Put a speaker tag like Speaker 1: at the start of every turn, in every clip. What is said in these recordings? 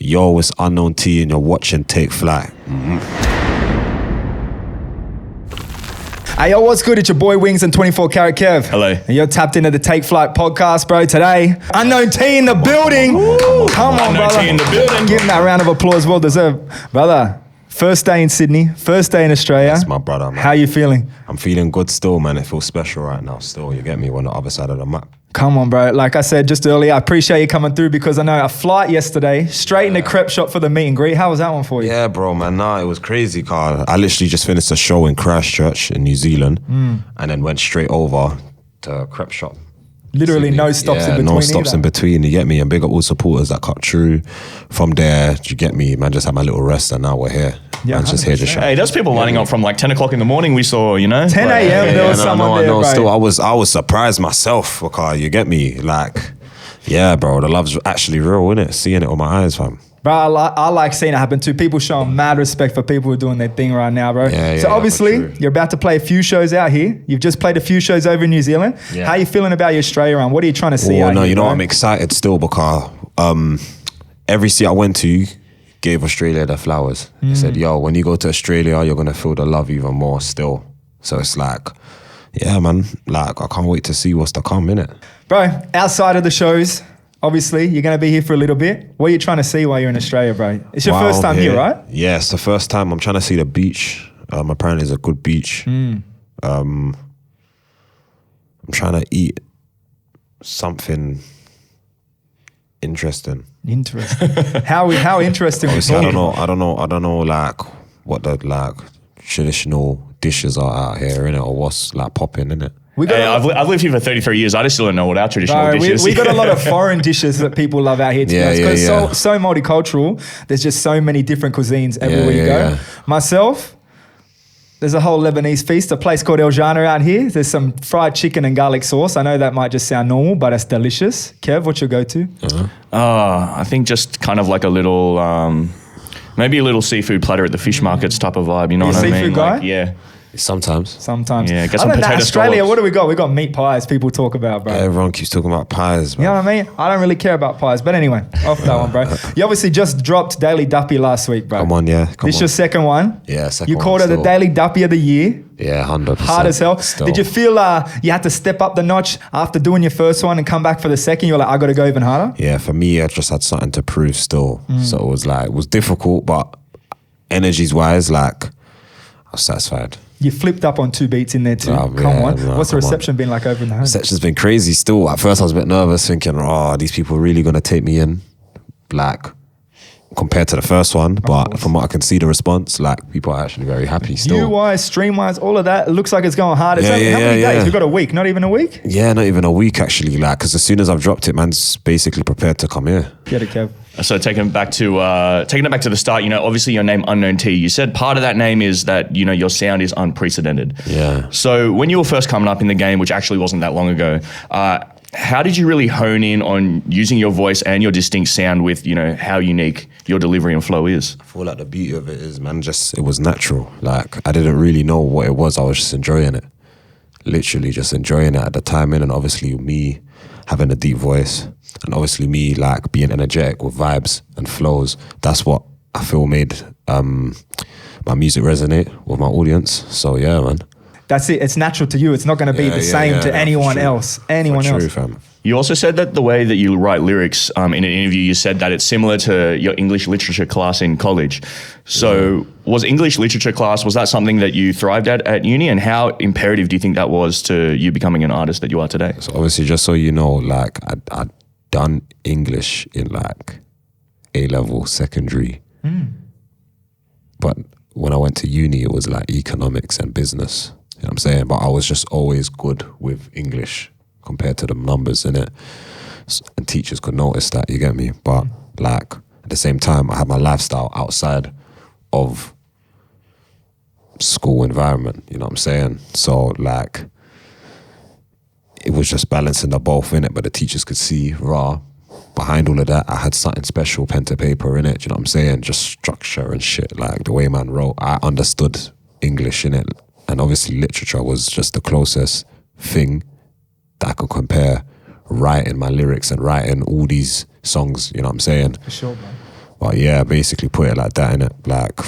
Speaker 1: Yo, it's Unknown T and you're watching Take Flight.
Speaker 2: Hey, yo, what's good? It's your boy Wings and 24 Karat Kev.
Speaker 3: Hello.
Speaker 2: And you're tapped into the Take Flight podcast, bro. Today, Unknown T in the building. Come on,
Speaker 3: Unknown
Speaker 2: brother.
Speaker 3: T in the building.
Speaker 2: Give him that round of applause, well deserved. Brother, first day in Sydney, first day in Australia.
Speaker 1: That's my brother, man.
Speaker 2: How you feeling?
Speaker 1: I'm feeling good still, man. It feels special right now still. You get me? We're on the other side of the map.
Speaker 2: Come on, bro. Like I said just earlier, I appreciate you coming through because I know a flight yesterday, straight in the crepe shop for the meet and greet. How was that one for you?
Speaker 1: Yeah, bro, man. Nah, it was crazy, Carl. I literally just finished a show in Christchurch in New Zealand and then went straight over to a crepe shop.
Speaker 2: Literally
Speaker 1: Sydney.
Speaker 2: no stops in between.
Speaker 1: No stops
Speaker 2: either.
Speaker 1: in between, you get me? And big up all supporters that cut through. From there, you get me? Man, just had my little rest and now we're here.
Speaker 2: Yeah,
Speaker 1: Man's just here to shout.
Speaker 3: Hey, there's people lining up from like 10 o'clock in the morning. We saw,
Speaker 2: 10 a.m. there was someone there, bro.
Speaker 1: Still, I was surprised myself, because you get me? Like, yeah, bro, the love's actually real, innit? Seeing it with my eyes, fam.
Speaker 2: Bro, I like seeing it happen too. People showing mad respect for people who are doing their thing right now, bro.
Speaker 1: Yeah,
Speaker 2: so obviously,
Speaker 1: for sure.
Speaker 2: you're about to play a few shows out here. You've just played a few shows over in New Zealand.
Speaker 3: Yeah.
Speaker 2: How you feeling about your Australia run? What are you trying to see out
Speaker 1: No,
Speaker 2: here,
Speaker 1: you know
Speaker 2: bro?
Speaker 1: what? I'm excited still because every seat I went to gave Australia their flowers. He said, yo, when you go to Australia, you're going to feel the love even more still. So it's like, yeah, man, like I can't wait to see what's to come, innit?
Speaker 2: Bro, outside of the shows, obviously, you're going to be here for a little bit. What are you trying to see while you're in Australia, bro? It's your first time here, right?
Speaker 1: Yeah, it's the first time. I'm trying to see the beach. Apparently it's a good beach. I'm trying to eat something interesting.
Speaker 2: Interesting. How interesting was
Speaker 1: Obviously,
Speaker 2: it?
Speaker 1: I don't know, like what the like traditional dishes are out here, innit, or what's like popping, innit.
Speaker 2: We got
Speaker 3: Hey,
Speaker 2: a-
Speaker 3: I've lived here for 33 years. I just still don't know what our traditional
Speaker 2: Bro,
Speaker 3: dish is.
Speaker 2: we got a lot of foreign dishes that people love out here. To be honest, 'cause
Speaker 1: yeah.
Speaker 2: so multicultural. There's just so many different cuisines everywhere you go.
Speaker 1: Yeah.
Speaker 2: Myself, there's a whole Lebanese feast, a place called El Jana out here. There's some fried chicken and garlic sauce. I know that might just sound normal, but it's delicious. Kev, what's your go-to?
Speaker 3: I think just kind of like a little, maybe a little seafood platter at the fish markets type of vibe. You know
Speaker 2: You
Speaker 3: what
Speaker 2: a
Speaker 3: I mean?
Speaker 2: seafood guy?
Speaker 3: Like, yeah.
Speaker 1: Sometimes.
Speaker 2: Sometimes.
Speaker 3: Yeah, get some
Speaker 2: Other than that,
Speaker 3: potato
Speaker 2: Australia,
Speaker 3: scallops.
Speaker 2: what do we got? We got meat pies people talk about, bro.
Speaker 1: Everyone keeps talking about pies,
Speaker 2: You know
Speaker 1: man.
Speaker 2: what I mean? I don't really care about pies. But anyway, off that one, bro. You obviously just dropped Daily Duppy last week, bro.
Speaker 1: Come on, yeah.
Speaker 2: This your second one?
Speaker 1: Yeah, second
Speaker 2: You
Speaker 1: one
Speaker 2: called it the
Speaker 1: still.
Speaker 2: Daily Duppy of the Year.
Speaker 1: Yeah, 100%.
Speaker 2: Hard as hell.
Speaker 1: Still.
Speaker 2: Did you feel you had to step up the notch after doing your first one and come back for the second? You're like, I got to go even harder?
Speaker 1: Yeah, for me, I just had something to prove still. So it was difficult, but energies wise, like, I was satisfied.
Speaker 2: You flipped up on 2 beats in there too.
Speaker 1: Oh,
Speaker 2: Come
Speaker 1: yeah,
Speaker 2: on.
Speaker 1: no,
Speaker 2: What's the
Speaker 1: come on.
Speaker 2: reception been like over in the home?
Speaker 1: Reception's been crazy still. At first I was a bit nervous thinking, these people are really going to take me in, like, compared to the first one. But from what I can see, the response, like, people are actually very happy still.
Speaker 2: View-wise, stream-wise, all of that, it looks like it's going hard. It's
Speaker 1: Yeah,
Speaker 2: only,
Speaker 1: yeah,
Speaker 2: how many
Speaker 1: yeah,
Speaker 2: days?
Speaker 1: yeah.
Speaker 2: We've got a week, not even a week?
Speaker 1: Yeah, not even a week actually, like, because as soon as I've dropped it, man's basically prepared to come here.
Speaker 2: Get it, Kev.
Speaker 3: So taking it back to the start, obviously your name Unknown T. You said part of that name is that your sound is unprecedented.
Speaker 1: Yeah.
Speaker 3: So when you were first coming up in the game, which actually wasn't that long ago, how did you really hone in on using your voice and your distinct sound with how unique your delivery and flow is?
Speaker 1: I feel like the beauty of it is, man, it was natural. Like, I didn't really know what it was. I was just enjoying it. Literally just enjoying it at the time. And obviously me having a deep voice and obviously me like being energetic with vibes and flows. That's what I feel made my music resonate with my audience. So yeah, man.
Speaker 2: That's it. It's natural to you. It's not going to be
Speaker 1: Yeah,
Speaker 2: the
Speaker 1: yeah,
Speaker 2: same
Speaker 1: yeah,
Speaker 2: to
Speaker 1: for
Speaker 2: anyone
Speaker 1: sure.
Speaker 2: else. Anyone
Speaker 1: For
Speaker 2: else.
Speaker 1: true, fam.
Speaker 3: You also said that the way that you write lyrics in an interview, you said that it's similar to your English literature class in college. So was English literature class, was that something that you thrived at uni? And how imperative do you think that was to you becoming an artist that you are today?
Speaker 1: So obviously, just so you know, like I'd done English in like A-level secondary. But when I went to uni, it was like economics and business. You know what I'm saying? But I was just always good with English compared to the numbers in it. And teachers could notice that, you get me? But like at the same time, I had my lifestyle outside of school environment, you know what I'm saying? So like, it was just balancing the both in it, but the teachers could see behind all of that, I had something special, pen to paper in it, you know what I'm saying? Just structure and shit, like the way man wrote. I understood English in it, and obviously literature was just the closest thing that I could compare writing my lyrics and writing all these songs, you know what I'm saying?
Speaker 2: For sure, man.
Speaker 1: But yeah, basically put it like that in it, like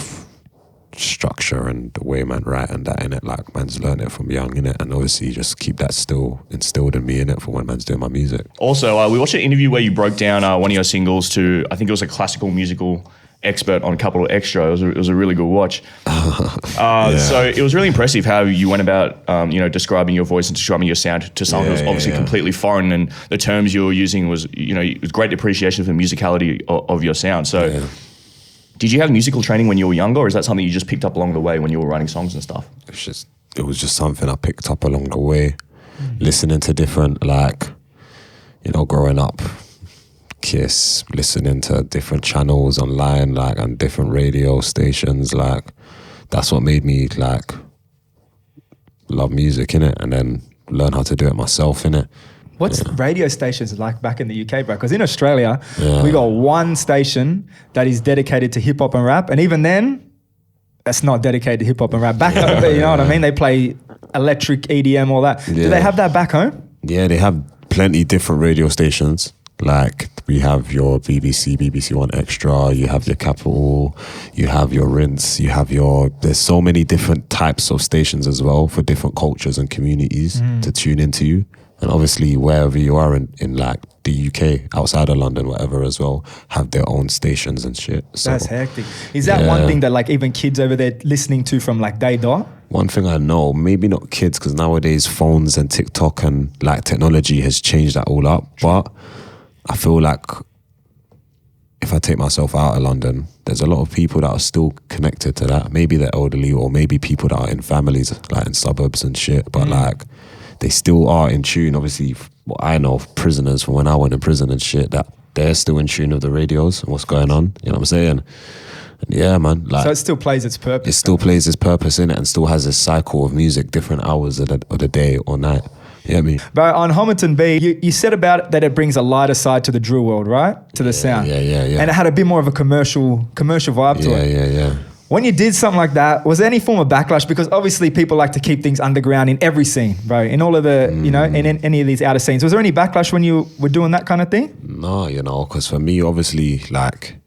Speaker 1: structure and the way man write and that in it, like man's learned it from young in it, and obviously just keep that still instilled in me in it for when man's doing my music.
Speaker 3: Also, we watched an interview where you broke down one of your singles to, I think it was a classical musical expert on Capital Extra. It was a really good watch. So it was really impressive how you went about, describing your voice and describing your sound to someone who was obviously completely foreign, and the terms you were using was, it was great appreciation for the musicality of your sound. So did you have musical training when you were younger, or is that something you just picked up along the way when you were writing songs and stuff?
Speaker 1: It was just something I picked up along the way, listening to different, like, growing up, Kiss, listening to different channels online, like, and different radio stations, like, that's what made me, like, love music, innit? And then learn how to do it myself, innit?
Speaker 2: What's radio stations like back in the UK, bro? Because in Australia, we got one station that is dedicated to hip hop and rap, and even then, that's not dedicated to hip hop and rap. Back home, you know what I mean? They play electric EDM, all that. Do they have that back home?
Speaker 1: Yeah, they have plenty different radio stations. Like, we have your BBC, BBC One Extra, you have your Capital, you have your Rinse, there's so many different types of stations as well for different cultures and communities to tune into. And obviously, wherever you are in like the UK, outside of London, whatever as well, have their own stations and shit. So,
Speaker 2: that's hectic. Is that one thing that like even kids over there listening to from like day dot?
Speaker 1: One thing I know, maybe not kids, because nowadays phones and TikTok and like technology has changed that all up. But I feel like if I take myself out of London, there's a lot of people that are still connected to that. Maybe they're elderly, or maybe people that are in families, like in suburbs and shit. But like, they still are in tune. Obviously, what I know of prisoners from when I went in prison and shit, that they're still in tune with the radios and what's going on. You know what I'm saying? And yeah, man. Like,
Speaker 2: so it still plays its purpose.
Speaker 1: It still plays its purpose in it, and still has a cycle of music, different hours of the day or night. You know what I mean?
Speaker 2: But on Homerton B, you said about it that it brings a lighter side to the drill world, right? To the sound.
Speaker 1: Yeah.
Speaker 2: And it had a bit more of a commercial vibe to it.
Speaker 1: Yeah.
Speaker 2: When you did something like that, was there any form of backlash? Because obviously people like to keep things underground in every scene, bro. In all of the, in any of these outer scenes. Was there any backlash when you were doing that kind of thing?
Speaker 1: No, because for me, obviously, like,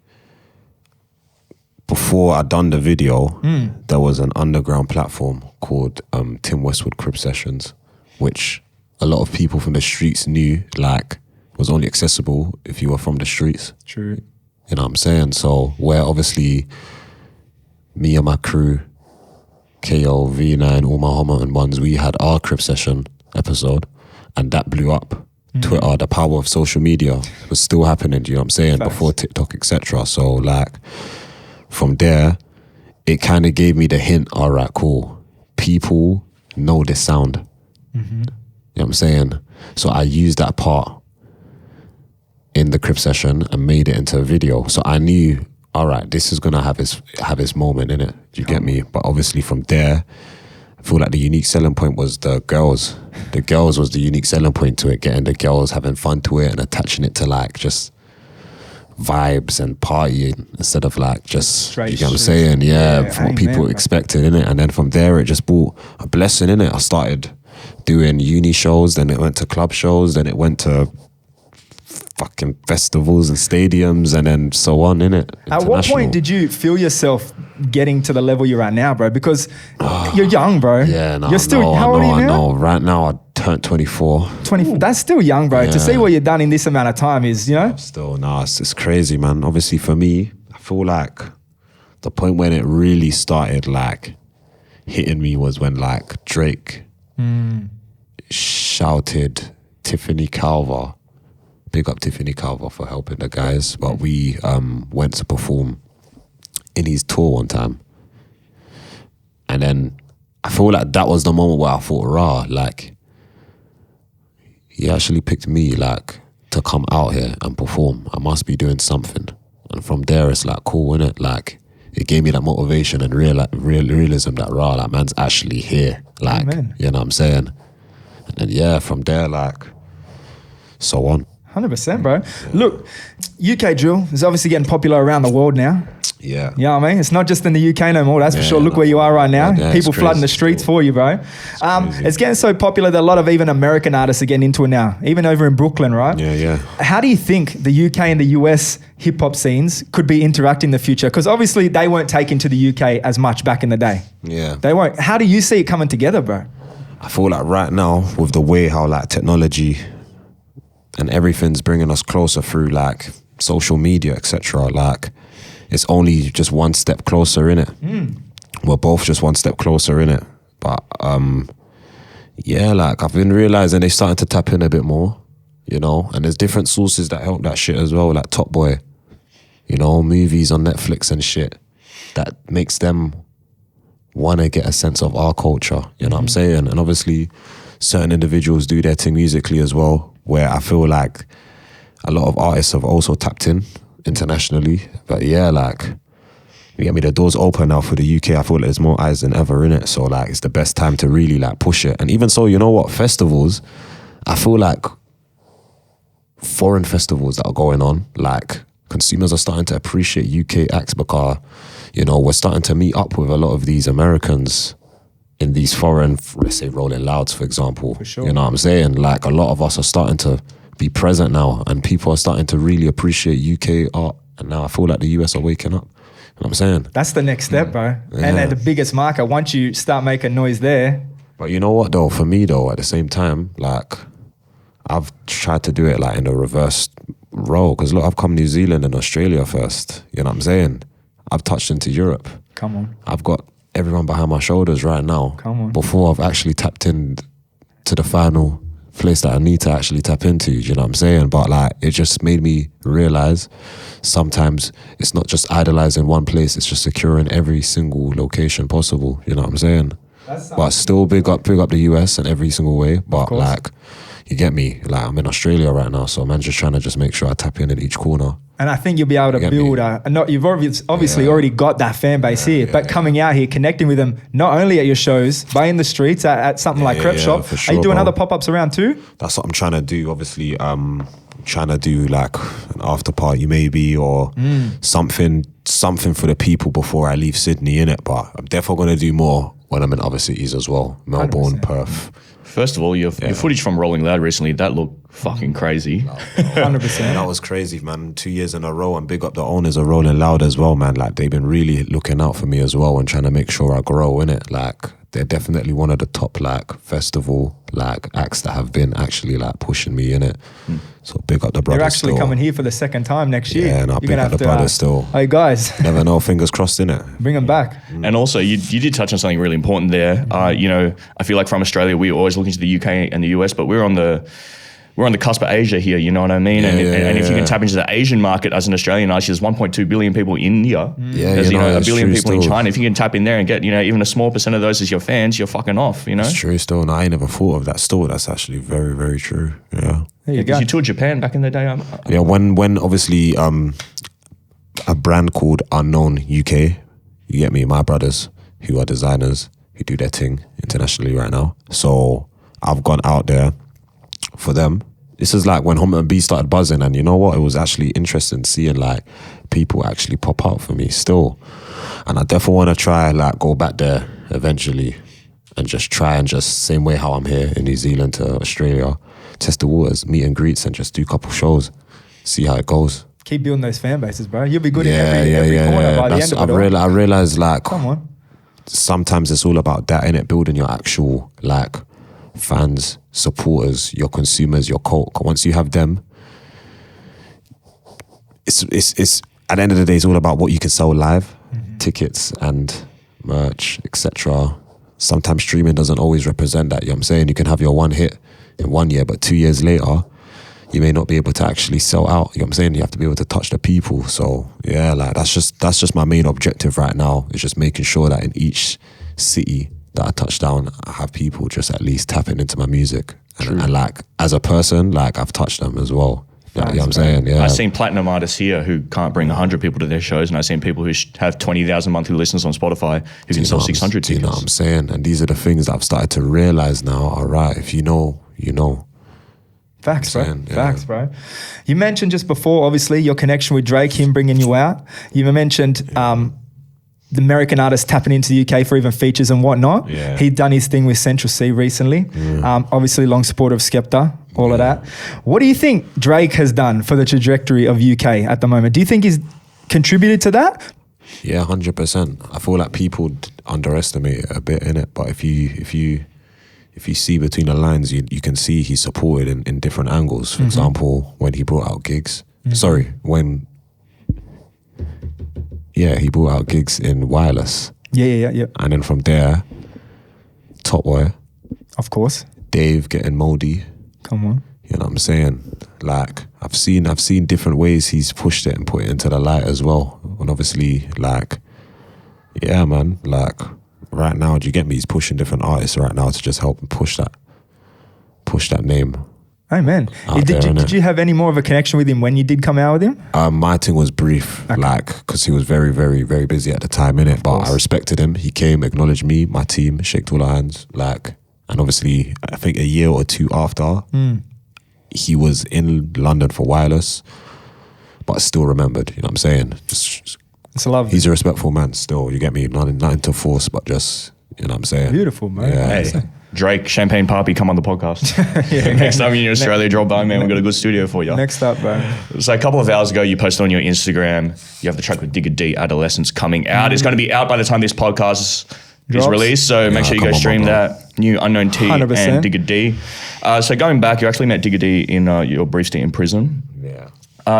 Speaker 1: before I'd done the video, there was an underground platform called Tim Westwood Crib Sessions, which a lot of people from the streets knew, like, was only accessible if you were from the streets.
Speaker 2: True.
Speaker 1: You know what I'm saying? So where obviously me and my crew, KO, V9, all my Homer and ones, we had our Crib Session episode, and that blew up. Twitter, the power of social media was still happening, do you know what I'm saying?
Speaker 2: Facts.
Speaker 1: Before TikTok, etc. So like, from there, it kind of gave me the hint, all right, cool. People know this sound. You know what I'm saying? So I used that part in the Crib Session and made it into a video. So I knew, all right, this is gonna have its moment in it. Do you get me? But obviously from there, I feel like the unique selling point was the girls. The girls was the unique selling point to it, getting the girls having fun to it and attaching it to like just vibes and partying instead of like just,
Speaker 2: Straight
Speaker 1: you get what I'm
Speaker 2: shit.
Speaker 1: saying? Yeah, from what people
Speaker 2: amen.
Speaker 1: expected in it. And then from there, it just brought a blessing in it. I started doing uni shows, then it went to club shows, then it went to fucking festivals and stadiums, and then so on, innit?
Speaker 2: At what point did you feel yourself getting to the level you're at now, bro? Because you're young, bro.
Speaker 1: Yeah, no,
Speaker 2: You're still, how old are you now?
Speaker 1: I know. Right now, I turned 24.
Speaker 2: 24. That's still young, bro.
Speaker 1: Yeah.
Speaker 2: To see what you've done in this amount of time is,
Speaker 1: Still, it's crazy, man. Obviously, for me, I feel like the point when it really started, like, hitting me was when, like, Drake shouted Tiffany Calver. Big up Tiffany Calver for helping the guys. But we went to perform in his tour one time. And then I feel like that was the moment where I thought, rah, like, he actually picked me, like, to come out here and perform. I must be doing something. And from there, it's like, cool, innit? Like, it gave me that motivation and realism that, rah, like, man's actually here. Like,
Speaker 2: Amen.
Speaker 1: you know what I'm saying? And then, yeah, from there, like, so on.
Speaker 2: 100%, bro. Look, UK drill is obviously getting popular around the world now.
Speaker 1: Yeah.
Speaker 2: You know what I mean? It's not just in the UK no more, that's for sure. Look
Speaker 1: no.
Speaker 2: where you are right now.
Speaker 1: Yeah,
Speaker 2: People
Speaker 1: it's
Speaker 2: flooding the
Speaker 1: crazy
Speaker 2: streets
Speaker 1: still.
Speaker 2: for you, bro. It's getting so popular that a lot of even American artists are getting into it now, even over in Brooklyn, right?
Speaker 1: Yeah.
Speaker 2: How do you think the UK and the US hip hop scenes could be interacting in the future? Because obviously they weren't taken to the UK as much back in the day.
Speaker 1: Yeah.
Speaker 2: They won't. How do you see it coming together, bro?
Speaker 1: I feel like right now, with the way how like technology and everything's bringing us closer through like social media, etc. Like it's only just one step closer in it. We're both just one step closer in it. But yeah, like I've been realizing they're starting to tap in a bit more, you know. And there's different sources that help that shit as well, like Top Boy, you know, movies on Netflix and shit that makes them want to get a sense of our culture, you know what I'm saying? And obviously certain individuals do their thing musically as well, where I feel like a lot of artists have also tapped in internationally. But yeah, like, you get me, the door's open now for the UK. I feel like there's more eyes than ever in it. So like, it's the best time to really like push it. And even so, you know what, festivals, I feel like foreign festivals that are going on, like consumers are starting to appreciate UK acts because, you know, we're starting to meet up with a lot of these Americans in these foreign, let's say Rolling Louds, for example. For sure. You know what I'm saying? Like a lot of us are starting to be present now and people are starting to really appreciate UK art. And now I feel like the US are waking up. You know what I'm saying?
Speaker 2: That's the next step, bro.
Speaker 1: Yeah.
Speaker 2: And at the biggest market, once you start making noise there.
Speaker 1: But you know what though, for me though, at the same time, like I've tried to do it like in the reverse role. Because look, I've come New Zealand and Australia first. You know what I'm saying? I've touched into Europe.
Speaker 2: Come on.
Speaker 1: I've got everyone behind my shoulders right now.
Speaker 2: Come on.
Speaker 1: Before I've actually tapped in to the final place that I need to actually tap into, you know what I'm saying? But like, it just made me realize sometimes it's not just idolizing one place, it's just securing every single location possible, you know what I'm saying? But still big up the US in every single way. But like, you get me? Like, I'm in Australia right now, so I'm just trying to just make sure I tap in each corner.
Speaker 2: And I think you'll be able to build you've obviously already got that fan base here, but coming out here, connecting with them, not only at your shows, but in the streets, at something like Crep Shop.
Speaker 1: For sure,
Speaker 2: are you doing
Speaker 1: bro.
Speaker 2: other pop-ups around too?
Speaker 1: That's what I'm trying to do. Obviously, trying to do like an after party maybe, or something for the people before I leave Sydney, innit? But I'm definitely going to do more when I'm in other cities as well. Melbourne,
Speaker 2: 100%.
Speaker 1: Perth.
Speaker 3: First of all, your footage from Rolling Loud recently, that looked fucking crazy.
Speaker 2: 100%.
Speaker 1: That was crazy, man. 2 years in a row, and big up the owners of Rolling Loud as well, man. Like, they've been really looking out for me as well and trying to make sure I grow in it. Like, they're definitely one of the top like festival like acts that have been actually like pushing me in it. So big up the brothers.
Speaker 2: They're actually
Speaker 1: still.
Speaker 2: coming here for the second time next year.
Speaker 1: Yeah, and I'll big up the brothers still.
Speaker 2: Hey guys,
Speaker 1: Never know, fingers crossed in it.
Speaker 2: bring them back.
Speaker 3: And also, you did touch on something really important there. You know, I feel like from Australia, we always look into the UK and the US, but we're on the cusp of Asia here, you know what I mean? And if you can tap into the Asian market as an Australian artist, there's 1.2 billion people in India. There's, a billion people in China. If you can tap in there and get, even a small percent of those as your fans, you're fucking off, you know?
Speaker 1: It's true still. No, I ain't never thought of that still. That's actually very, very true. Yeah.
Speaker 2: There you go.
Speaker 3: You toured Japan back in the day.
Speaker 1: Yeah, when obviously a brand called Unknown UK, you get me, my brothers who are designers who do their thing internationally right now. So I've gone out there for them. This is like when Home and B started buzzing, and you know what? It was actually interesting seeing like people actually pop out for me still. And I definitely want to try like go back there eventually and just try and just same way how I'm here in New Zealand to Australia, test the waters, meet and greets, and just do a couple shows, see how it goes.
Speaker 2: Keep building those fan bases, bro. You'll be good in every corner by the end of it.
Speaker 1: I realized like
Speaker 2: Come on.
Speaker 1: sometimes it's all about that, innit? Building your actual like fans, supporters, your consumers, your cult. Once you have them, it's at the end of the day, it's all about what you can sell live, tickets and merch, etc. Sometimes streaming doesn't always represent that. You know what I'm saying? You can have your one hit in 1 year, but 2 years later, you may not be able to actually sell out. You know what I'm saying? You have to be able to touch the people. So yeah, like that's just my main objective right now. It's just making sure that in each city that I touch down, I have people just at least tapping into my music. And like, as a person, like I've touched them as well. You know what I'm saying? Yeah.
Speaker 3: I've seen platinum artists here who can't bring 100 people to their shows, and I've seen people who have 20,000 monthly listeners on Spotify who can sell 600 tickets.
Speaker 1: You know what I'm saying? And these are the things that I've started to realize now. All right, if you know, you know.
Speaker 2: Facts, bro.
Speaker 1: saying, yeah.
Speaker 2: Facts, bro. You mentioned just before, obviously, your connection with Drake, him bringing you out. You mentioned the American artist tapping into the UK for even features and whatnot.
Speaker 1: Yeah.
Speaker 2: He'd done his thing with Central C recently. Obviously, long supporter of Skepta, all of that. What do you think Drake has done for the trajectory of UK at the moment? Do you think he's contributed to that?
Speaker 1: Yeah, 100%. I feel like people underestimate it a bit, innit? But if you see between the lines, you can see he's supported in different angles. For example, when he brought out gigs. He brought out gigs in wireless.
Speaker 2: Yeah.
Speaker 1: And then from there, Top Boy,
Speaker 2: Of course.
Speaker 1: Dave getting moldy.
Speaker 2: Come on.
Speaker 1: You know what I'm saying? Like, I've seen different ways he's pushed it and put it into the light as well. And obviously, like, yeah, man, like, right now, do you get me? He's pushing different artists right now to just help and push that name.
Speaker 2: Amen.
Speaker 1: Out there,
Speaker 2: Did
Speaker 1: innit?
Speaker 2: you have any more of a connection with him when you did come out with him?
Speaker 1: My thing was brief, like, because he was very, very, very busy at the time, innit? But I respected him. He came, acknowledged me, my team, shook all our hands, like, and obviously, I think a year or two after, he was in London for wireless, but still remembered. You know what I'm saying? Just
Speaker 2: It's love.
Speaker 1: he's a respectful man. Still, you get me? Nothing to force, but just, you know what I'm saying?
Speaker 2: Beautiful, man.
Speaker 1: Yeah.
Speaker 3: Hey, Drake, Champagne Papi, come on the podcast. Next time you're in Australia, drop by, man. We've got a good studio for you.
Speaker 2: Next up, bro.
Speaker 3: So a couple of hours ago, you posted on your Instagram, you have the track with Digga D, Adolescence, coming out. It's going to be out by the time this podcast is
Speaker 2: Drops.
Speaker 3: released. So make sure you go
Speaker 1: come on,
Speaker 3: stream
Speaker 1: bro.
Speaker 3: that. New Unknown T
Speaker 2: 100%.
Speaker 3: and Digga D. So going back, you actually met Digga D in your brief stint in prison.
Speaker 1: Yeah.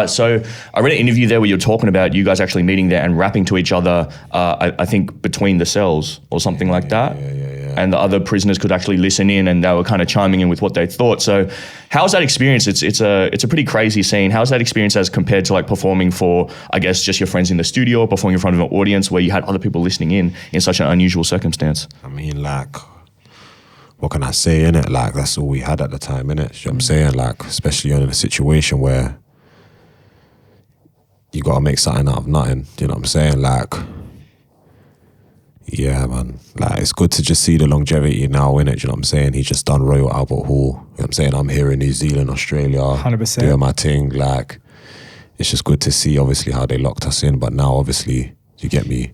Speaker 3: So I read an interview there where you're talking about you guys actually meeting there and rapping to each other, I think between the cells or something like that.
Speaker 1: Yeah.
Speaker 3: And the other prisoners could actually listen in and they were kind of chiming in with what they thought. So how's that experience? It's a pretty crazy scene. How's that experience as compared to like performing for, I guess, just your friends in the studio or performing in front of an audience where you had other people listening in such an unusual circumstance?
Speaker 1: I mean, like, what can I say, innit? Like, that's all we had at the time, innit? You know what I'm saying? Like, especially in a situation where you got to make something out of nothing. You know what I'm saying? Like, yeah, man. Like, it's good to just see the longevity now, innit? You know what I'm saying? He's just done Royal Albert Hall. You know what I'm saying? I'm here in New Zealand, Australia.
Speaker 2: 100%.
Speaker 1: Doing my thing. Like, it's just good to see, obviously, how they locked us in. But now, obviously, you get me?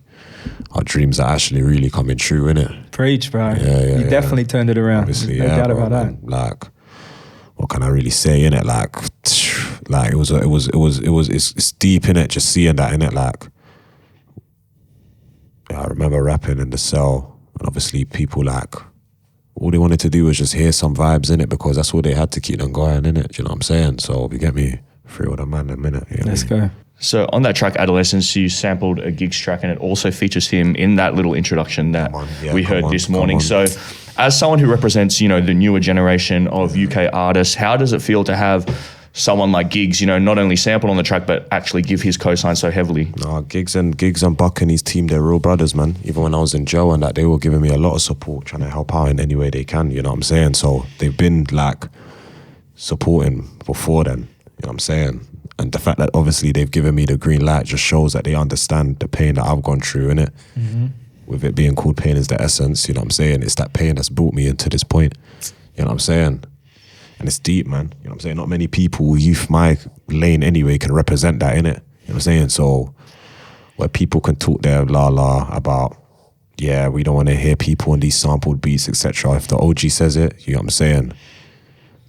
Speaker 1: Our dreams are actually really coming true, innit?
Speaker 2: Preach, bro.
Speaker 1: Yeah,
Speaker 2: You definitely turned it around.
Speaker 1: Obviously,
Speaker 2: no
Speaker 1: yeah,
Speaker 2: doubt
Speaker 1: bro,
Speaker 2: about that.
Speaker 1: man. Like, what can I really say, innit? Like, it's deep, innit? Just seeing that, innit? Like, I remember rapping in the cell, and obviously people, like, all they wanted to do was just hear some vibes in it because that's all they had to keep them going, innit? Do you know what I'm saying? So, you get me? Free with a man in a minute. You know
Speaker 2: Let's
Speaker 1: what I mean?
Speaker 2: go.
Speaker 3: So on that track, Adolescence, you sampled a Gigs track and it also features him in that little introduction that we heard this morning. So as someone who represents, the newer generation of UK artists, how does it feel to have someone like Gigs, not only sample on the track, but actually give his cosign so heavily?
Speaker 1: Nah, Gigs and Buck and his team, they're real brothers, man. Even when I was in jail and that, they were giving me a lot of support, trying to help out in any way they can, you know what I'm saying? So they've been, like, supporting before then, you know what I'm saying? And the fact that obviously they've given me the green light just shows that they understand the pain that I've gone through, innit? With it being called pain is the essence, you know what I'm saying? It's that pain that's brought me into this point, you know what I'm saying? And it's deep, man, you know what I'm saying? Not many people, youth, my lane anyway, can represent that, innit? You know what I'm saying? So where people can talk their la about, yeah, we don't want to hear people on these sampled beats, etc. If the OG says it, you know what I'm saying?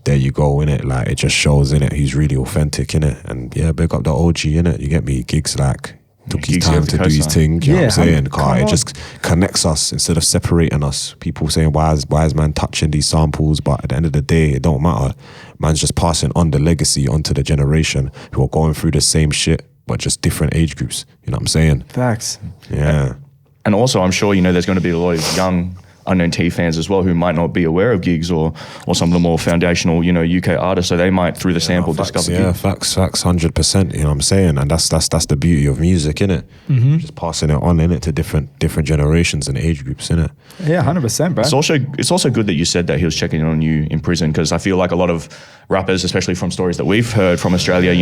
Speaker 1: There you go, innit? Like, it just shows, innit? He's really authentic, innit? And yeah, big up the OG, innit? You get me? Gigs, like, took his
Speaker 3: Gigs
Speaker 1: time
Speaker 3: have
Speaker 1: to
Speaker 3: the
Speaker 1: do his
Speaker 3: cosign.
Speaker 1: thing, you know what I'm saying?
Speaker 2: come
Speaker 1: Car, it
Speaker 2: on.
Speaker 1: just connects us instead of separating us. People saying, why is man touching these samples? But at the end of the day, it don't matter. Man's just passing on the legacy onto the generation who are going through the same shit, but just different age groups. You know what I'm saying?
Speaker 2: Facts.
Speaker 1: Yeah.
Speaker 3: And also, I'm sure, there's going to be a lot of young Unknown T fans as well who might not be aware of Gigs or some of the more foundational, UK artists. So they might, through the sample, discover
Speaker 1: Yeah,
Speaker 3: Gigs.
Speaker 1: facts, 100%. You know what I'm saying? And that's the beauty of music, innit? Just passing it on, innit, to different generations and age groups, innit?
Speaker 2: Yeah, 100%, bro.
Speaker 3: It's also good that you said that he was checking in on you in prison, because I feel like a lot of rappers, especially from stories that we've heard from Australia,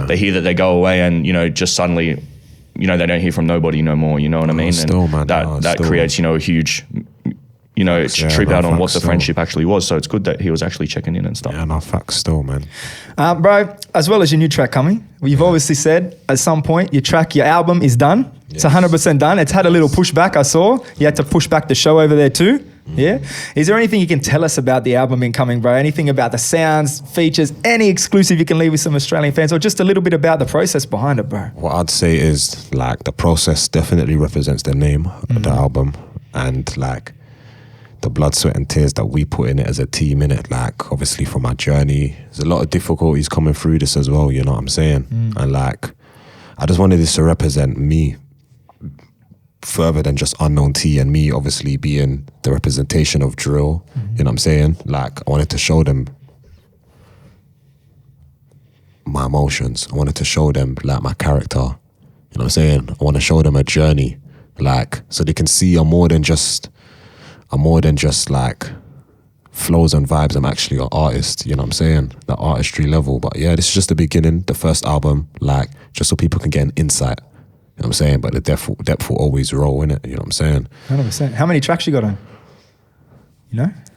Speaker 3: they hear that they go away and, just suddenly, they don't hear from nobody no more, you know what I mean?
Speaker 1: still, man.
Speaker 3: That
Speaker 1: still.
Speaker 3: creates, a huge trip out on what the
Speaker 1: still.
Speaker 3: friendship actually was. So it's good that he was actually checking in and stuff.
Speaker 1: Yeah, no, facts still, man.
Speaker 2: Bro, as well as your new track coming, you've obviously said at some point your album is done. It's 100% done. It's had a little pushback, I saw. You had to push back the show over there too. Yeah. Is there anything you can tell us about the album incoming, bro? Anything about the sounds, features, any exclusive you can leave with some Australian fans, or just a little bit about the process behind it, bro?
Speaker 1: What I'd say is like the process definitely represents the name of the album, and like the blood, sweat and tears that we put in it as a team in it. Like obviously from our journey, there's a lot of difficulties coming through this as well, you know what I'm saying? And like I just wanted this to represent me further than just Unknown T, and me obviously being the representation of drill, you know what I'm saying? Like I wanted to show them my emotions. I wanted to show them like my character, you know what I'm saying? I want to show them a journey, like so they can see I'm more than just like flows and vibes. I'm actually an artist, you know what I'm saying? The artistry level. But yeah, this is just the beginning, the first album, like just so people can get an insight. You know what I'm saying? But the depth will always roll in it, you know what I'm saying?
Speaker 2: 100%. How many tracks you got on? You know?
Speaker 1: The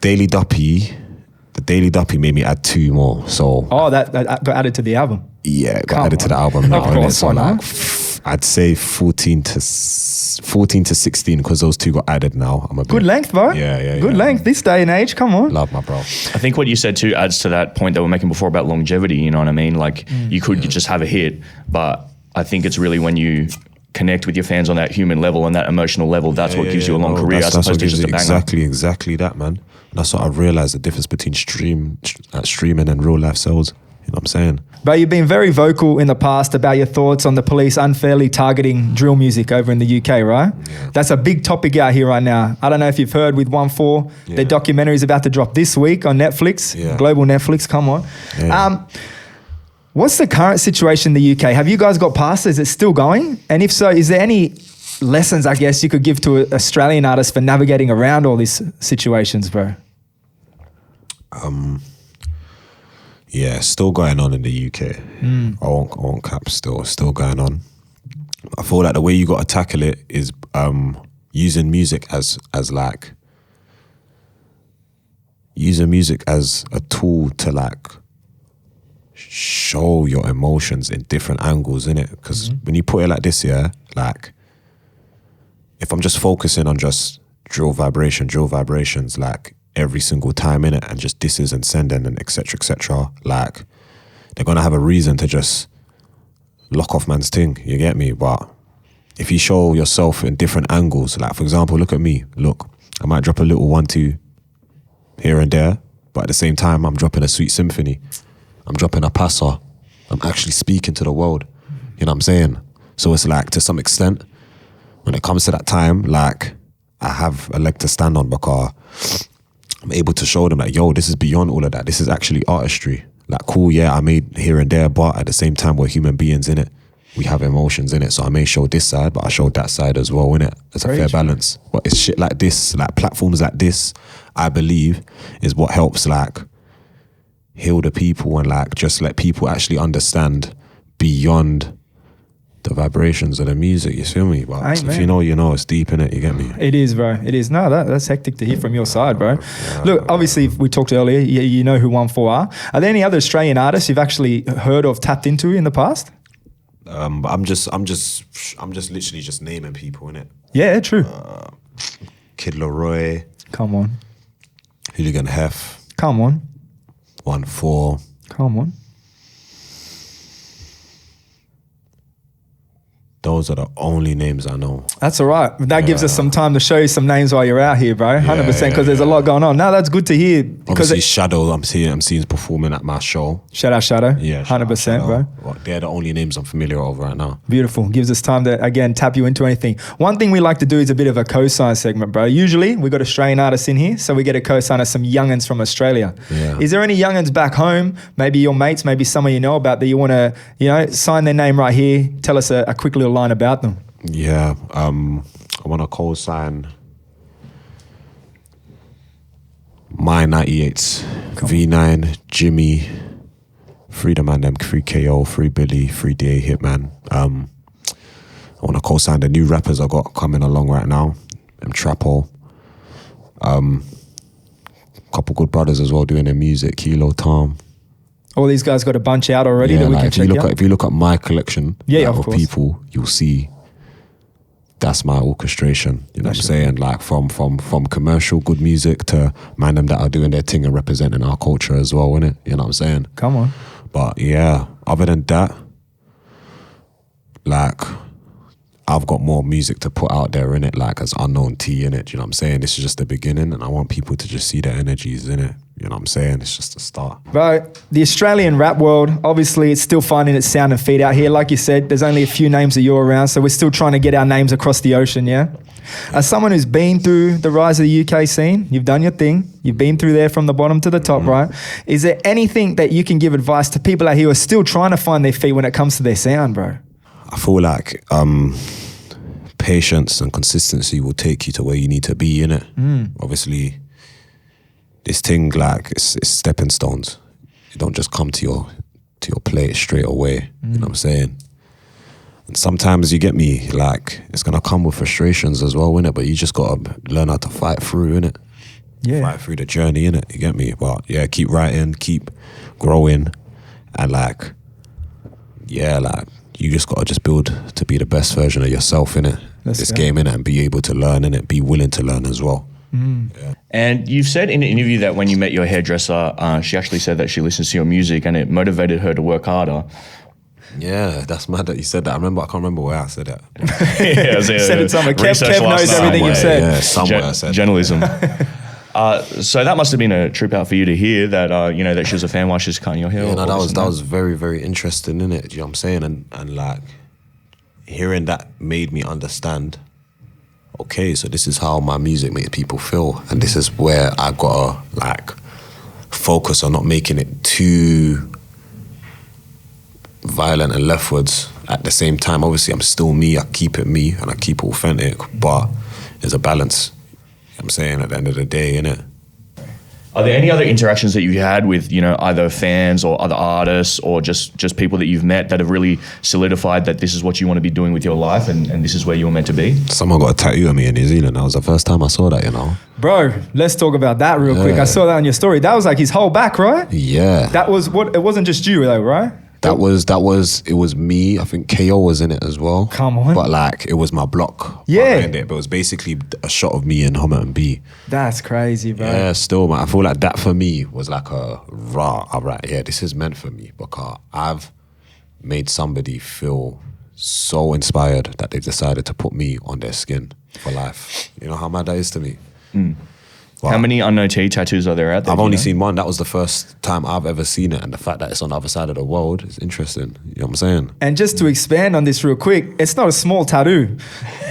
Speaker 1: Daily Duppy made me add 2 more. So
Speaker 2: that got added to the album.
Speaker 1: yeah, it got added to the album now.
Speaker 2: Of course,
Speaker 1: so
Speaker 2: why not?
Speaker 1: like I'd say 14 to 16 because those 2 got added now. I'm a bit,
Speaker 2: Good length, bro.
Speaker 1: Yeah.
Speaker 2: Good length. This day and age, come on.
Speaker 1: Love my bro.
Speaker 3: I think what you said too adds to that point that we're making before about longevity, you know what I mean? Like you could just have a hit, but I think it's really when you connect with your fans on that human level and that emotional level, that's what gives you a long career as opposed to just a banger.
Speaker 1: Exactly that, man. That's what I've realized, the difference between streaming and real life sales. You know what I'm saying?
Speaker 2: But you've been very vocal in the past about your thoughts on the police unfairly targeting drill music over in the UK, right?
Speaker 1: Yeah.
Speaker 2: That's a big topic out here right now. I don't know if you've heard with 1-4, their documentary is about to drop this week on Netflix, global Netflix, come on.
Speaker 1: Yeah.
Speaker 2: What's the current situation in the UK? Have you guys got past it? Is it still going? And if so, is there any lessons, I guess, you could give to Australian artists for navigating around all these situations, bro?
Speaker 1: Yeah, still going on in the UK. I won't cap, still going on. I feel like the way you got to tackle it is using music as a tool to like show your emotions in different angles, innit? Because when you put it like this, yeah, like if I'm just focusing on just drill vibrations, like every single time in it, and just disses and sending and etc, like they're gonna have a reason to just lock off man's thing, you get me? But if you show yourself in different angles, like for example, look at me, look, I might drop a little 1-2 here and there, but at the same time I'm dropping a sweet symphony, I'm dropping a passer, I'm actually speaking to the world, you know what I'm saying? So it's like, to some extent, when it comes to that time, like I have a leg to stand on because I'm able to show them like, yo, this is beyond all of that. This is actually artistry. Like, cool, yeah, I made here and there, but at the same time, we're human beings in it. We have emotions in it. So I may show this side, but I showed that side as well in it. It's a fair balance. But it's shit like this, like platforms like this, I believe, is what helps like heal the people and like just let people actually understand beyond the vibrations of the music, you feel me? But if you know, you know, it's deep in it, you get me?
Speaker 2: It is, bro. It is. No, that's hectic to hear from your side, bro. Look, obviously, we talked earlier, you know who 1-4 are. Are there any other Australian artists you've actually heard of, tapped into in the past?
Speaker 1: I'm just literally just naming people, innit?
Speaker 2: Yeah, true.
Speaker 1: Kid Leroy.
Speaker 2: Come on.
Speaker 1: Hooligan Hef.
Speaker 2: Come on.
Speaker 1: 1-4.
Speaker 2: Come on.
Speaker 1: Those are the only names I know.
Speaker 2: That's all right. That gives us some time to show you some names while you're out here, bro. 100%, because there's a lot going on. No, that's good to hear.
Speaker 1: Obviously, Shadow, I'm seeing performing at my show.
Speaker 2: Shout out Shadow.
Speaker 1: Yeah,
Speaker 2: 100%, bro.
Speaker 1: Well, they're the only names I'm familiar with right now.
Speaker 2: Beautiful. Gives us time to, again, tap you into anything. One thing we like to do is a bit of a cosign segment, bro. Usually, we got Australian artists in here, so we get a cosign of some young'uns from Australia.
Speaker 1: Yeah.
Speaker 2: Is there any young'uns back home, maybe your mates, maybe someone you know about that you want to, sign their name right here? Tell us a quick little line about them.
Speaker 1: Yeah, I want to co-sign my 98s, V9, Jimmy, Free the Man, them, Free KO, Free Billy, Free DA Hitman. I want to co-sign the new rappers I got coming along right now, Trapo, Couple good brothers as well doing their music. Kilo, Tom.
Speaker 2: All these guys got a bunch out already that we
Speaker 1: like
Speaker 2: can check out.
Speaker 1: if you look at my collection
Speaker 2: of
Speaker 1: of
Speaker 2: course.
Speaker 1: people, you'll see that's my orchestration. You know what I'm saying? Like from commercial good music to man them that are doing their thing and representing our culture as well, innit? You know what I'm saying?
Speaker 2: Come on.
Speaker 1: But yeah, other than that, like I've got more music to put out there in it, like as Unknown T in it. You know what I'm saying? This is just the beginning, and I want people to just see the energies in it. You know what I'm saying? It's just a start.
Speaker 2: Bro, the Australian rap world, obviously it's still finding its sound and feet out here. Like you said, there's only a few names of you around, so we're still trying to get our names across the ocean, yeah? As someone who's been through the rise of the UK scene, you've done your thing, you've been through there from the bottom to the top, right? Is there anything that you can give advice to people out here who are still trying to find their feet when it comes to their sound, bro?
Speaker 1: I feel like patience and consistency will take you to where you need to be, innit? Obviously, this thing, like, it's stepping stones. You don't just come to your plate straight away. You know what I'm saying? And sometimes you get me, like, it's gonna come with frustrations as well, innit? But you just gotta learn how to fight through, innit?
Speaker 2: Yeah.
Speaker 1: Fight through the journey, innit? You get me? But yeah, keep writing, keep growing, and like, yeah, like, you just gotta just build to be the best version of yourself, innit? This game, innit? And be able to learn, innit? Be willing to learn as well. Yeah.
Speaker 3: And you've said in an interview that when you met your hairdresser, she actually said that she listens to your music and it motivated her to work harder.
Speaker 1: Yeah, that's mad that you said that. I can't remember where I said that.
Speaker 3: Yeah,
Speaker 2: Said it somewhere. Kev knows everything you've said.
Speaker 1: Yeah, somewhere I said
Speaker 3: journalism. So that must have been a trip out for you to hear that, you know, that she was a fan while she was cutting your hair.
Speaker 1: Yeah, no, that was very, very interesting, innit? Do you know what I'm saying? And like, hearing that made me understand, okay, so this is how my music makes people feel. And this is where I gotta, like, focus on not making it too violent and leftwards. At the same time, obviously, I'm still me. I keep it me and I keep it authentic, but there's a balance. I'm saying at the end of the day, innit?
Speaker 3: Are there any other interactions that you had with, you know, either fans or other artists or just people that you've met that have really solidified that this is what you want to be doing with your life and this is where you're meant to be?
Speaker 1: Someone got a tattoo of me in New Zealand. That was the first time I saw that, you know?
Speaker 2: Bro, let's talk about that real quick. I saw that on your story. That was like his whole back, right?
Speaker 1: Yeah.
Speaker 2: That was what, it wasn't just you though, right?
Speaker 1: It was me. I think KO was in it as well.
Speaker 2: Come on.
Speaker 1: But like, it was my block behind it. But it was basically a shot of me and Homerton B.
Speaker 2: That's crazy, bro.
Speaker 1: Yeah, still, man. I feel like that for me was like a alright, yeah, this is meant for me because I've made somebody feel so inspired that they decided to put me on their skin for life. You know how mad that is to me? Wow.
Speaker 3: How many Unknown T tattoos are there out there?
Speaker 1: I've only seen one. That was the first time I've ever seen it. And the fact that it's on the other side of the world is interesting. You know what I'm saying?
Speaker 2: And just to expand on this real quick, it's not a small tattoo.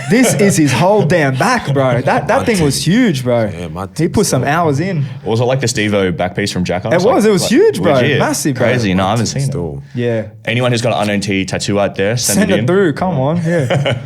Speaker 2: This is his whole damn back, bro. That thing was huge, bro.
Speaker 1: Yeah,
Speaker 2: he put some hours in.
Speaker 3: Was it like the Steve-O back piece from Jackass?
Speaker 2: It was huge, bro.
Speaker 3: Legit.
Speaker 2: Massive, bro.
Speaker 3: Crazy. No, I haven't seen it.
Speaker 2: Yeah.
Speaker 3: Anyone who's got an Unknown T tattoo out there, send
Speaker 2: it
Speaker 3: in.
Speaker 2: through. Come on. Yeah.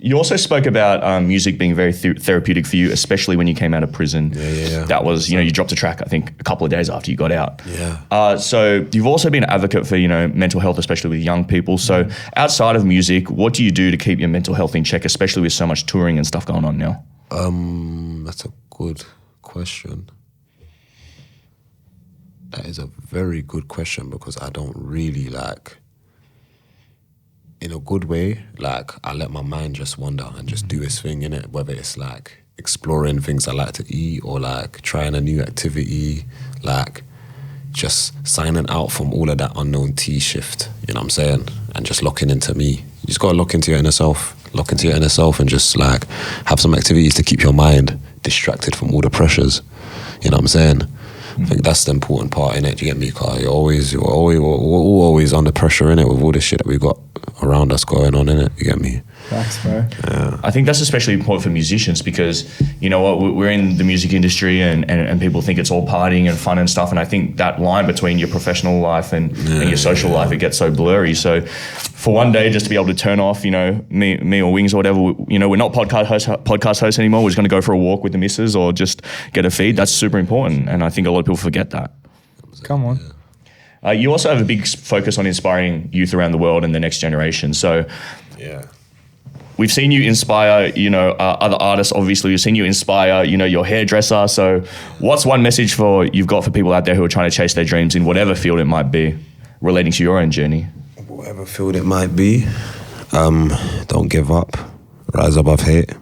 Speaker 3: You also spoke about music being very therapeutic for you, especially when you came out of prison.
Speaker 1: Yeah.
Speaker 3: That was, you know, you dropped a track, I think, a couple of days after you got out.
Speaker 1: Yeah.
Speaker 3: So you've also been an advocate for, you know, mental health, especially with young people. So outside of music, what do you do to keep your mental health in check, especially with so much touring and stuff going on now?
Speaker 1: That's a good question. That is a very good question because I don't really like... in a good way, like I let my mind just wander and just do its thing in it, whether it's like exploring things I like to eat or like trying a new activity, like just signing out from all of that Unknown T shift, you know what I'm saying? And just locking into me. You just gotta look into your inner self and just like have some activities to keep your mind distracted from all the pressures, you know what I'm saying? I think that's the important part in it. Do you get me? Cause we're always under pressure in it with all this shit that we got around us going on in it. You get me?
Speaker 2: Facts, bro.
Speaker 1: Yeah.
Speaker 3: I think that's especially important for musicians because, you know what, we're in the music industry and people think it's all partying and fun and stuff. And I think that line between your professional life and your social life, it gets so blurry. So for one day just to be able to turn off, you know, me or Wings or whatever, you know, we're not podcast hosts anymore. We're just going to go for a walk with the missus or just get a feed. That's super important. And I think a lot of people forget that.
Speaker 2: Come on.
Speaker 3: You also have a big focus on inspiring youth around the world and the next generation. So
Speaker 1: Yeah.
Speaker 3: we've seen you inspire, other artists. Obviously, we've seen you inspire, your hairdresser. So, what's one message you've got for people out there who are trying to chase their dreams in whatever field it might be, relating to your own journey?
Speaker 1: Whatever field it might be, don't give up. Rise above hate.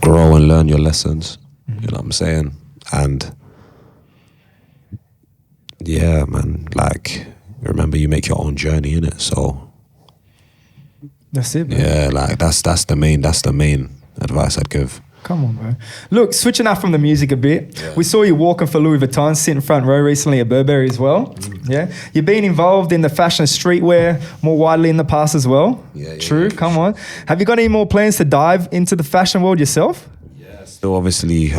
Speaker 1: Grow and learn your lessons. You know what I'm saying? And yeah, man, like, remember you make your own journey, innit? So
Speaker 2: that's it, man.
Speaker 1: Yeah, like that's the main advice I'd give.
Speaker 2: Come on, bro. Look, switching up from the music a bit, we saw you walking for Louis Vuitton, sitting front row recently at Burberry as well. Yeah, you've been involved in the fashion streetwear more widely in the past as well.
Speaker 1: Yeah,
Speaker 2: True.
Speaker 1: yeah,
Speaker 2: Come on. Have you got any more plans to dive into the fashion world yourself?
Speaker 1: Yeah. Still, obviously,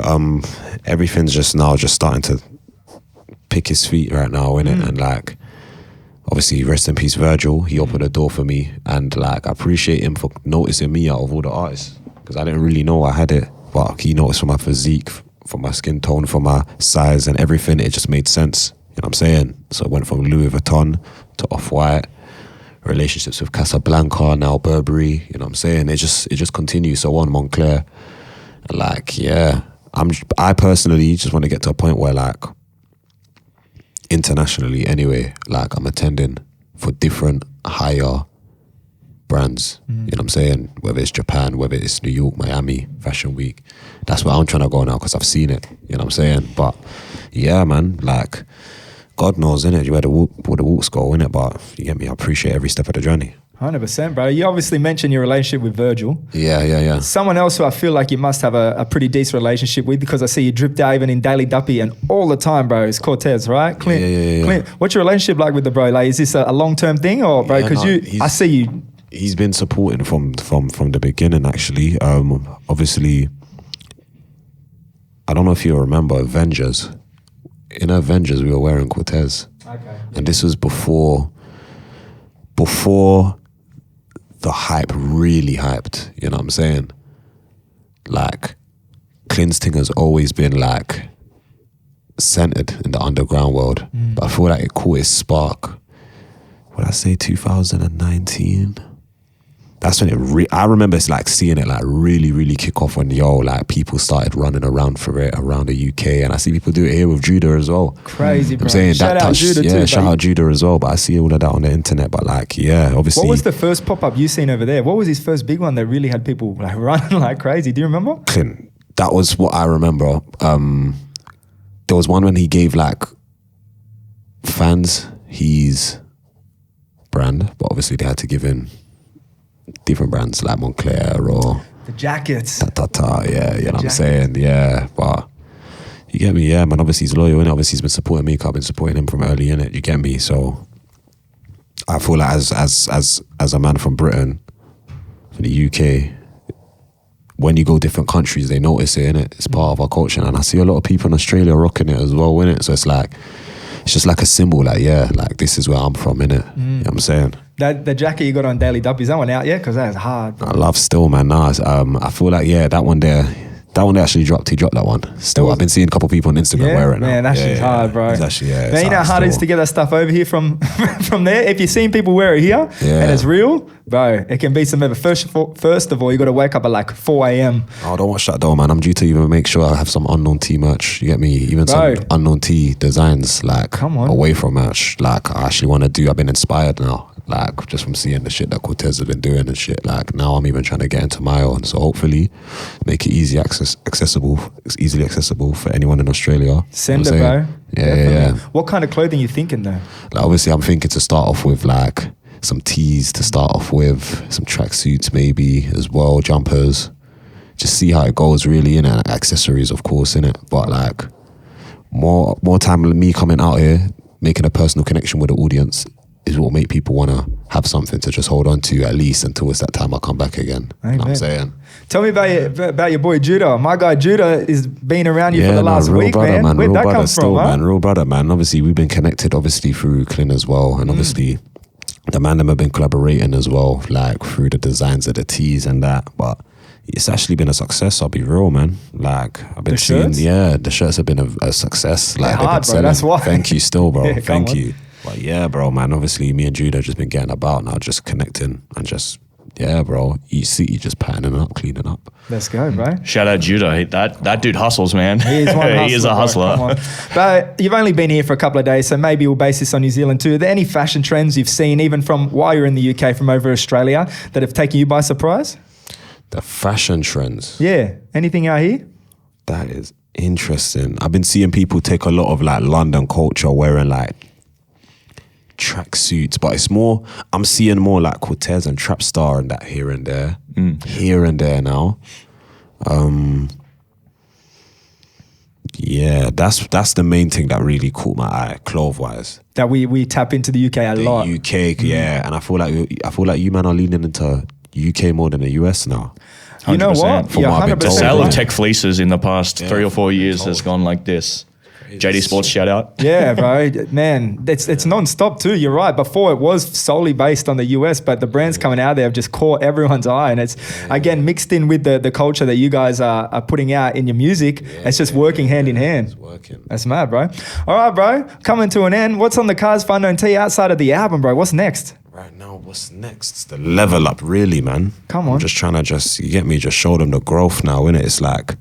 Speaker 1: everything's just starting to pick his feet right now, innit? And like, obviously, rest in peace, Virgil. He opened the door for me, and like, I appreciate him for noticing me out of all the artists, because I didn't really know I had it, but he noticed for my physique, for my skin tone, for my size and everything. It just made sense. You know what I'm saying? So it went from Louis Vuitton to Off-White, relationships with Casablanca, now Burberry. You know what I'm saying? It just continues. So on Montclair, and like, yeah, I personally just want to get to a point where, like, internationally anyway, like, I'm attending for different higher brands. You know what I'm saying? Whether it's Japan, whether it's New York, Miami, Fashion Week. That's where I'm trying to go now, because I've seen it. You know what I'm saying? But yeah, man, like, God knows, innit? Where the walks go, innit? But you get me? I appreciate every step of the journey.
Speaker 2: 100%, bro. You obviously mentioned your relationship with Virgil.
Speaker 1: Yeah.
Speaker 2: Someone else who I feel like you must have a pretty decent relationship with, because I see you drip diving in Daily Duppy and all the time, bro, is Cortez, right? Clint,
Speaker 1: Yeah.
Speaker 2: Clint, what's your relationship like with the bro? Like, is this a long-term thing, or, bro? Because I see you.
Speaker 1: He's been supporting from the beginning, actually. Obviously, I don't know if you remember Avengers. In Avengers, we were wearing Cortez.
Speaker 2: Okay.
Speaker 1: And this was before the hype really hyped. You know what I'm saying? Like, Clint's thing has always been, like, centered in the underground world. But I feel like it caught its spark. Would I say 2019? That's when I remember like seeing it like really, really kick off, when like people started running around for it around the UK, and I see people do it here with Judah as well.
Speaker 2: Crazy, bro.
Speaker 1: I'm saying
Speaker 2: Shout
Speaker 1: that
Speaker 2: out
Speaker 1: touched,
Speaker 2: Judah too,
Speaker 1: shout out Judah as well. But I see all of that on the internet. But like, yeah, obviously.
Speaker 2: What was the first pop-up you seen over there? What was his first big one that really had people like running like crazy? Do you remember?
Speaker 1: Clint. That was what I remember. There was one when he gave like fans his brand, but obviously they had to give in different brands like Montclair or
Speaker 2: the jackets.
Speaker 1: Yeah, you know what I'm saying? Yeah, but you get me? Yeah, man, obviously he's loyal, and obviously he's been supporting me, 'cause I've been supporting him from early, innit? You get me? So I feel like as a man from Britain, from the UK, when you go different countries, they notice it, innit? It's part of our culture, and I see a lot of people in Australia rocking it as well, innit? So it's like, it's just like a symbol, like, yeah, like, this is where I'm from, innit? You know what I'm saying?
Speaker 2: The jacket you got on Daily Duppy, is that one out yet? Because that is hard, bro.
Speaker 1: I love still, man. Nah, I feel like, yeah, that one there actually dropped. He dropped that one. Still, I've been seeing a couple people on Instagram wear it now.
Speaker 2: Man, that shit's hard, bro.
Speaker 1: It's actually,
Speaker 2: man, you know how hard it is to get that stuff over here from there? If you've seen people wear it here and it's real, bro, it can be some ever. First of all, you got to wake up at like 4 a.m.
Speaker 1: Oh, don't watch that though, man. I'm due to even make sure I have some Unknown T merch. You get me? Even some Unknown T designs, like,
Speaker 2: come on,
Speaker 1: away from merch. Like, I actually want to do. I've been inspired now. Like, just from seeing the shit that Cortez has been doing and shit. Like, now I'm even trying to get into my own. So hopefully make it easily accessible for anyone in Australia.
Speaker 2: Send it, bro.
Speaker 1: Yeah.
Speaker 2: What kind of clothing you thinking though?
Speaker 1: Like, obviously I'm thinking to start off with like some tees to start off with, some tracksuits maybe as well, jumpers. Just see how it goes really, innit? And accessories, of course, innit? But like, more time with me coming out here, making a personal connection with the audience is what will make people want to have something to just hold on to, at least until it's that time I come back again. You know what I'm saying?
Speaker 2: Tell me about your boy Judah. My guy Judah is been around you for the last week,
Speaker 1: brother,
Speaker 2: man. Where'd that come from,
Speaker 1: man? Real brother, man. Obviously, we've been connected, obviously, through Clint as well. And obviously, the man them have been collaborating as well, like, through the designs of the tees and that. But it's actually been a success, I'll be real, man. Like, I've been seeing, the shirts have been a success. Like,
Speaker 2: hard, bro. That's why.
Speaker 1: Thank you still, bro. Thank you. But yeah, bro, man, obviously me and Jude have just been getting about now, just connecting and just, yeah, bro, each city just patterning up, cleaning up.
Speaker 2: Let's go, bro.
Speaker 3: Shout out Judah. That dude hustles, man.
Speaker 2: He is one hustler,
Speaker 3: He is a
Speaker 2: bro.
Speaker 3: hustler.
Speaker 2: Come on. But you've only been here for a couple of days, so maybe we'll base this on New Zealand too. Are there any fashion trends you've seen, even from while you're in the UK, from over Australia, that have taken you by surprise?
Speaker 1: The fashion trends.
Speaker 2: Yeah. Anything out here?
Speaker 1: That is interesting. I've been seeing people take a lot of like London culture wearing like track suits, but it's more, I'm seeing more like Cortez and Trapstar and that here and there. Here and there now. Yeah, that's the main thing that really caught my eye, clothes-wise.
Speaker 2: That we tap into the UK a lot.
Speaker 1: The UK, yeah, and I feel like you man are leaning into UK more than the US now.
Speaker 2: You know
Speaker 3: 100%.
Speaker 2: what?
Speaker 1: From
Speaker 2: You're
Speaker 1: what I've been
Speaker 2: 100%
Speaker 3: The
Speaker 1: told,
Speaker 3: sale
Speaker 2: right.
Speaker 3: of tech fleeces in the past 3 or 4 years has gone like this. JD Sports shout out.
Speaker 2: Yeah, bro. Man, it's non-stop too. You're right. Before it was solely based on the US, but the brands coming out there have just caught everyone's eye. And it's, again, mixed in with the culture that you guys are putting out in your music. It's just working hand in hand.
Speaker 1: It's working.
Speaker 2: That's mad, bro. All right, bro. Coming to an end. What's on the cards for Unknown T outside of the album, bro? What's next?
Speaker 1: Right now, what's next? It's the level up, really, man.
Speaker 2: Come on.
Speaker 1: I'm just trying to you get me, just show them the growth now, innit? It's like,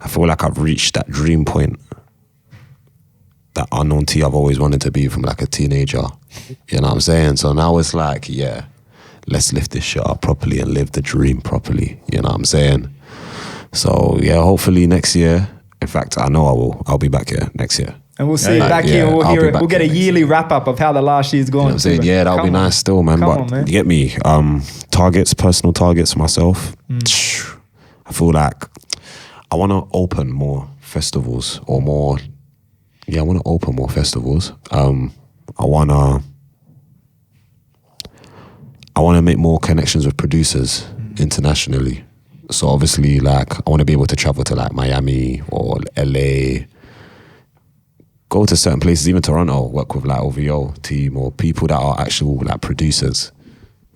Speaker 1: I feel like I've reached that dream point, that Unknown T I've always wanted to be from like a teenager. You know what I'm saying? So now it's like, yeah, let's lift this shit up properly and live the dream properly. You know what I'm saying? So yeah, hopefully next year, in fact, I know I'll be back here next year.
Speaker 2: And we'll see
Speaker 3: Yeah,
Speaker 2: it back
Speaker 1: yeah,
Speaker 2: here.
Speaker 1: I'll be back
Speaker 2: We'll get a
Speaker 1: here next
Speaker 2: yearly
Speaker 1: year.
Speaker 2: wrap up of how the last year's gone.
Speaker 1: You know what I'm saying? Yeah, that'll be nice still, man.
Speaker 2: Come
Speaker 1: But
Speaker 2: on, man.
Speaker 1: you get me? Targets, personal targets for myself. I feel like I want to open more festivals or more. Yeah, I want to open more festivals. I want to make more connections with producers internationally. So obviously, like, I want to be able to travel to like Miami or LA, go to certain places, even Toronto, work with like OVO team or people that are actual like producers.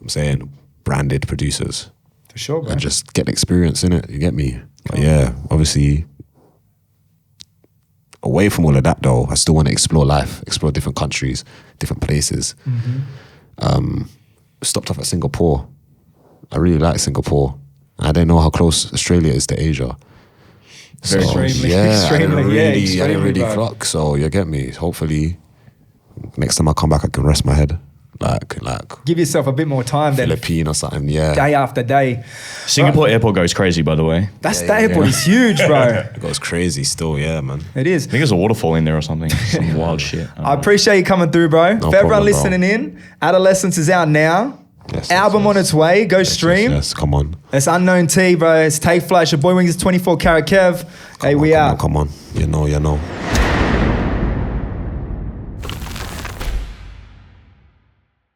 Speaker 1: I'm saying branded producers,
Speaker 2: For sure, bro.
Speaker 1: and just get experience in it. You get me? But yeah, obviously, away from all of that though, I still want to explore life, explore different countries, different places. Stopped off at Singapore. I really like Singapore. I didn't know how close Australia is to Asia.
Speaker 3: Very
Speaker 2: extremely,
Speaker 1: yeah, I didn't
Speaker 2: extremely, yeah,
Speaker 1: really, I
Speaker 2: extremely,
Speaker 1: didn't really
Speaker 2: bro.
Speaker 1: clock. So you get me. Hopefully, next time I come back, I can rest my head, like
Speaker 2: Give yourself a bit more time then.
Speaker 1: Philippine or something. Yeah,
Speaker 2: Day after day.
Speaker 3: Singapore airport goes crazy, by the way.
Speaker 2: That's the airport is huge, bro.
Speaker 1: it goes crazy still. Yeah, man.
Speaker 2: It is.
Speaker 3: I think there's a waterfall in there or something. Some wild shit.
Speaker 2: I appreciate you coming through, bro. For everyone
Speaker 1: problem, bro.
Speaker 2: listening in, Adolescence is out now.
Speaker 1: Yes,
Speaker 2: Album on its way. Go stream.
Speaker 1: Yes, come on.
Speaker 2: It's Unknown T, bro. It's Take Flash. Your boy Wings is 24 Karat Kev. Hey, we out.
Speaker 1: Come on. You know.